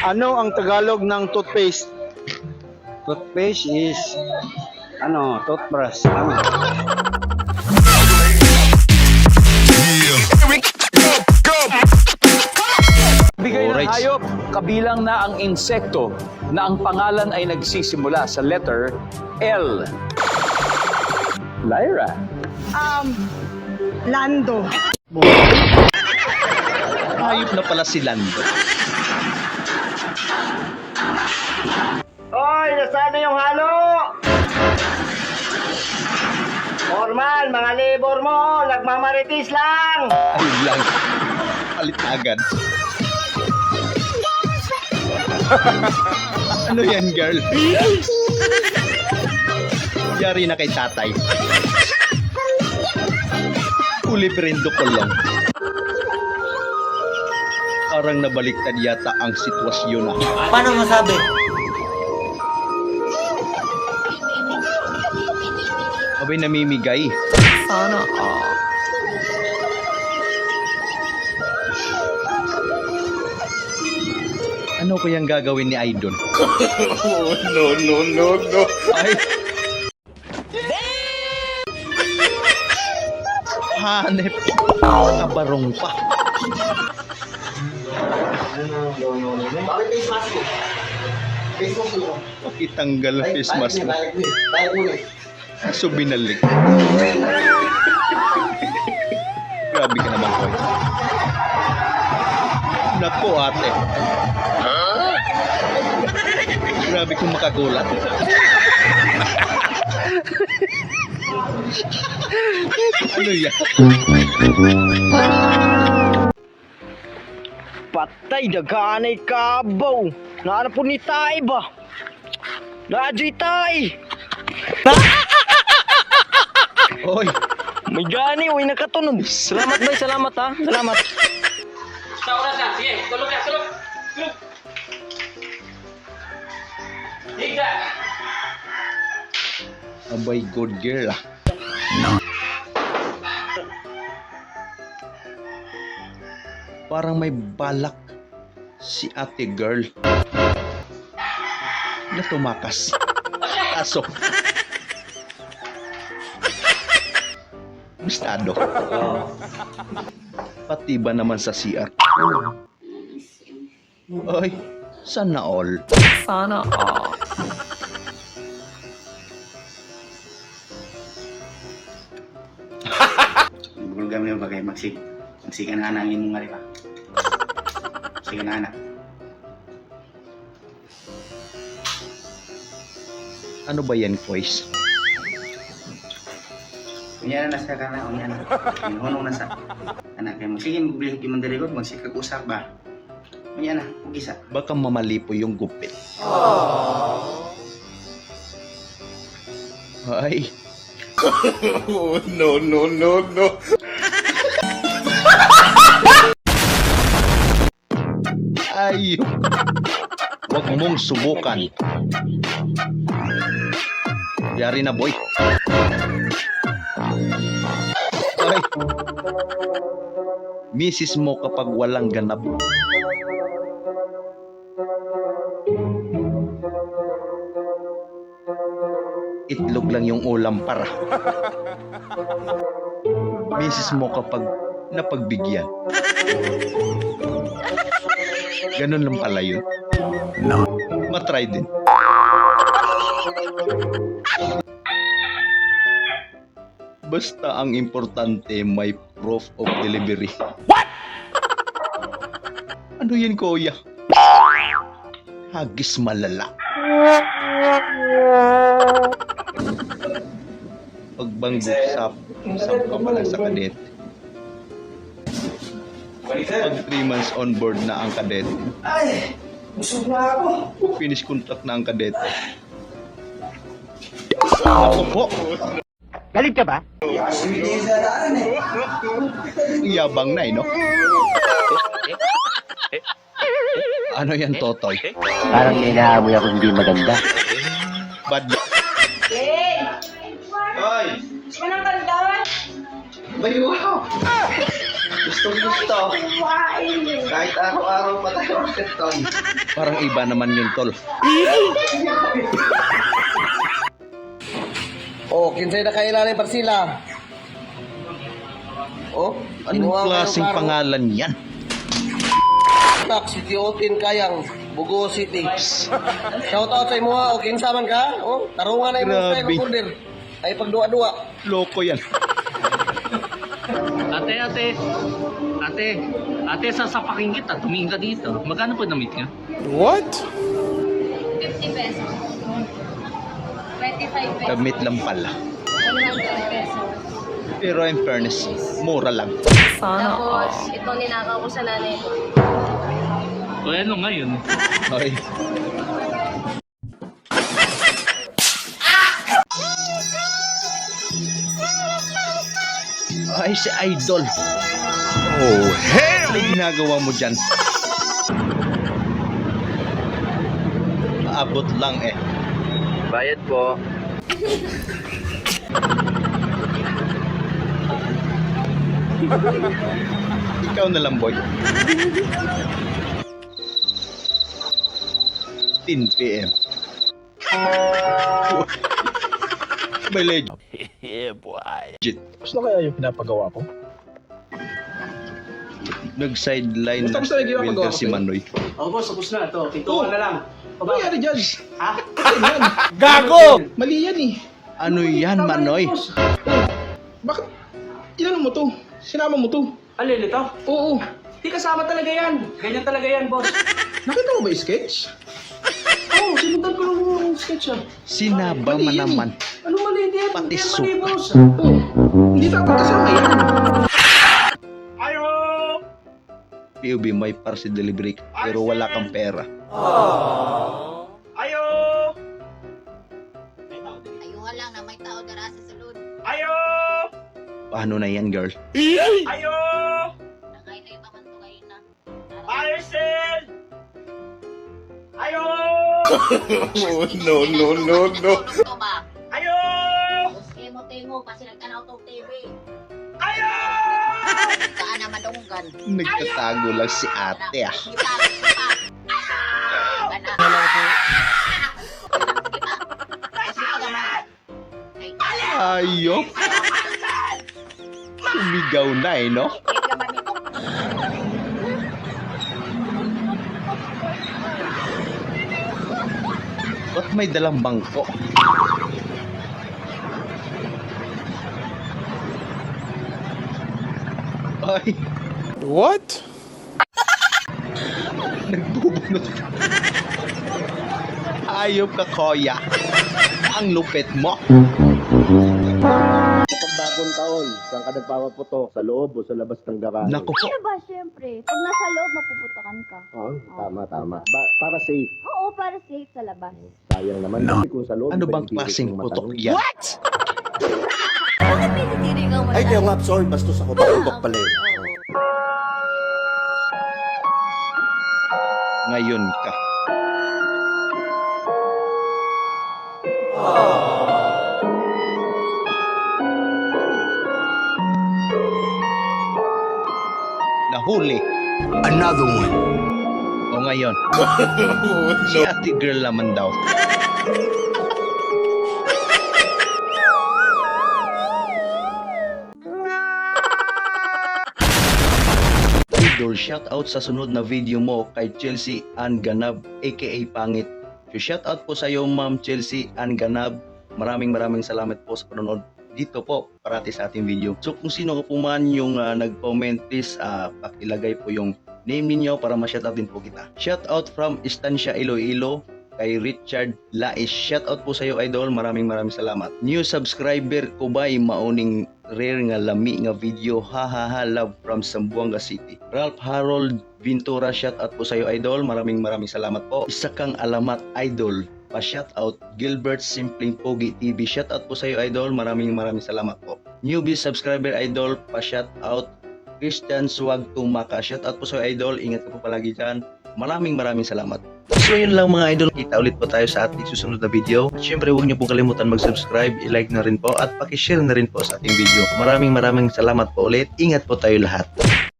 Ano ang Tagalog ng toothpaste? Toothpaste is toothbrush. Bigay ng Alright. hayop, kabilang na ang insekto na ang pangalan ay nagsisimula sa letter L. Lyra. Lando. Hayop na pala si Lando. Hoy, nasaan na yung halo? Normal, mga labor mo, nagmamaritis lang. Ayun lang. Palit na agad. Ano yan, girl? Yari na kay tatay. Kulibrendo ko lang. Parang nabaliktad yata ang sitwasyon na. Paano masabi? Abay namimigay. Sana Ano kayang gagawin ni Aidon? No. Ay! Hanep! Kabarong pa. Bakit face mask mo? Face mask mo. Pakitanggal ang face mask mo. Balik mo na. Kaso binalik. Grabe ka naman, Koy. Naku, ate. Grabe kung makagulat. Ano yan? Patay, daganay kabaw. Nahanap po ni Tay ba? Nadyo'y Tay. Oy, May gani, uy, nakatunog. Salamat bay, salamat ha. Salamat. Sa oras na, sige, tulog na, tulog. Tulog. Higda. abay good girl ah. Parang may balak si ate girl na tumakas. Aso. Gustado. Pati ba naman sa CR? Ay, sana all. Sana Gulgam niyo bagay magsikan na anak imong nga ba? Magsikan na anak. Ano ba yan, Kois? Unya na sa kana, unya na. Hunong na sa anak kay sige magbilih ki man diri gud magsikag usap ba. Unya na, gisa. Baka mamali po yung gupit. Ay, No. ayok. Huwag mong subukan. Yari na, boy. Ay. Misis mo kapag walang ganap. Itlog lang yung ulam para. Misis mo kapag napagbigyan. Ganun lang pala yun. No. Matry din. Basta ang importante may proof of delivery. What? Ano yun, kuya? Hagis malala. Pagbanggok sa kapalang sa kadete. Pag 3 months on board na ang kadete. Ay, busog na ako. Finish contract na ang kadete. Ako po. Galit ka ba? Yabang na no? Ano yan, Totoy? Parang may naamoy ako hindi maganda. Bad. Manang kanta. Bayo! Gusto gusto. Kahit araw-araw pa tayo magkaton. Parang iba naman yun, tol. Oh, kinsay na kailangan para sila. Oh, Anong klaseng pangalan yan? Tak, City Otin Kayang, Bugo City. Shout out sa imo ha, o kinsa man ka? Oh, tarungan na imo Grabe. style ng order. Ay pagduwa-duwa. Loko yan. Ate, sasapakin kita. Tumingin ka dito. Magkano po na-meet ka? 50 pesos. 25 pesos. Damit lang pala. 100 pesos. Pero in fairness, mura lang. Tapos, ito ninakaw ko sa nanay ko. O ano ngayon? Okay. Ay, si Idol. Oh, hell! Ano ginagawa mo dyan? Abot lang eh. Bayad po. Ikaw na lang, boy. 10 p.m. May legend. Legit. Gusto kaya yung pinapagawa ko? Nag-sideline na Basta yung ginagawa ko si sa'yo. Manoy. Boss, tapos na ito. Tintuan na lang. Ano nangyari dyan? Ha? Gago! Mali yan eh. Ano yan, Manoy? Bakit? Inano mo to? Sinama mo to? Alin ito? Oo. Di kasama talaga yan. Ganyan talaga yan, boss. Nakita mo ba yung sketch? Oo, sinundan ko lang yung sketch ah. Sinaba Mali man yan naman. Ano mali din? Pati Yan mali, suka. boss. Oo. Hindi dapat kasama yan. POV may parcel delivery pero wala kang pera. Ayuhan lang na may tao dara sa sulod. Paano na yan, girl? Nakainay pa man to kayo na. No. Ito ba? Buske mo tingo kasi nagtanaw tong TV. Saan na madunggan? Nagtatago lang si ate ah. Ayop. Sumigaw na eh, no? Ba't may dalang bangko? Ay. What? Nagbubunot. Ayop ka, Koya. Ang lupit mo. Kapag bagong taon, saan ka nagpapaputok? Sa loob o sa labas ng garahe? Naku po. Ano ba, syempre? Pag nasa loob, mapuputokan ka. Oh, tama. Para safe. Oo, para safe sa labas. Sayang naman. Kasi kung sa loob, Ano iba bang yung klaseng pilit ng putok matangos. yan? Bakit pinitirigaw mo Ay, lang? kaya nga, sorry. Bastos ako. Paputok pala eh. Ngayon ka. Nahuli. Another one. O ngayon. Si ate girl naman daw. Idol, shout out sa sunod na video mo kay Chelsea Ann Ganab aka Pangit. So shout out po sa iyo, Ma'am Chelsea Ann Ganab. Maraming salamat po sa panonood dito po parati sa ating video. So kung sino ka po man yung nag-comment, please pakilagay po yung name ninyo para ma-shout out din po kita. Shout out from Estancia, Iloilo kay Richard Lais. Shout out po sa iyo, idol. Maraming salamat. New subscriber ko ba mauning rare nga lami nga video. Ha love from Zamboanga City. Ralph Harold Ventura, shout out po sa iyo, idol. Maraming salamat po. Isa kang alamat, idol. Pa-shout out Gilbert Simpling Pogi TV. Shout out po sa iyo, idol. Maraming salamat po. Newbie subscriber, idol. Pa-shout out Christian Swag Tumaka. Shout out po sa iyo, idol. Ingat ka po palagi dyan. Maraming salamat. So yun lang mga idol. Kita ulit po tayo sa ating susunod na video. At syempre huwag niyo po kalimutan mag-subscribe, i-like na rin po at paki-share na rin po sa ating video. Maraming salamat po ulit. Ingat po tayo lahat.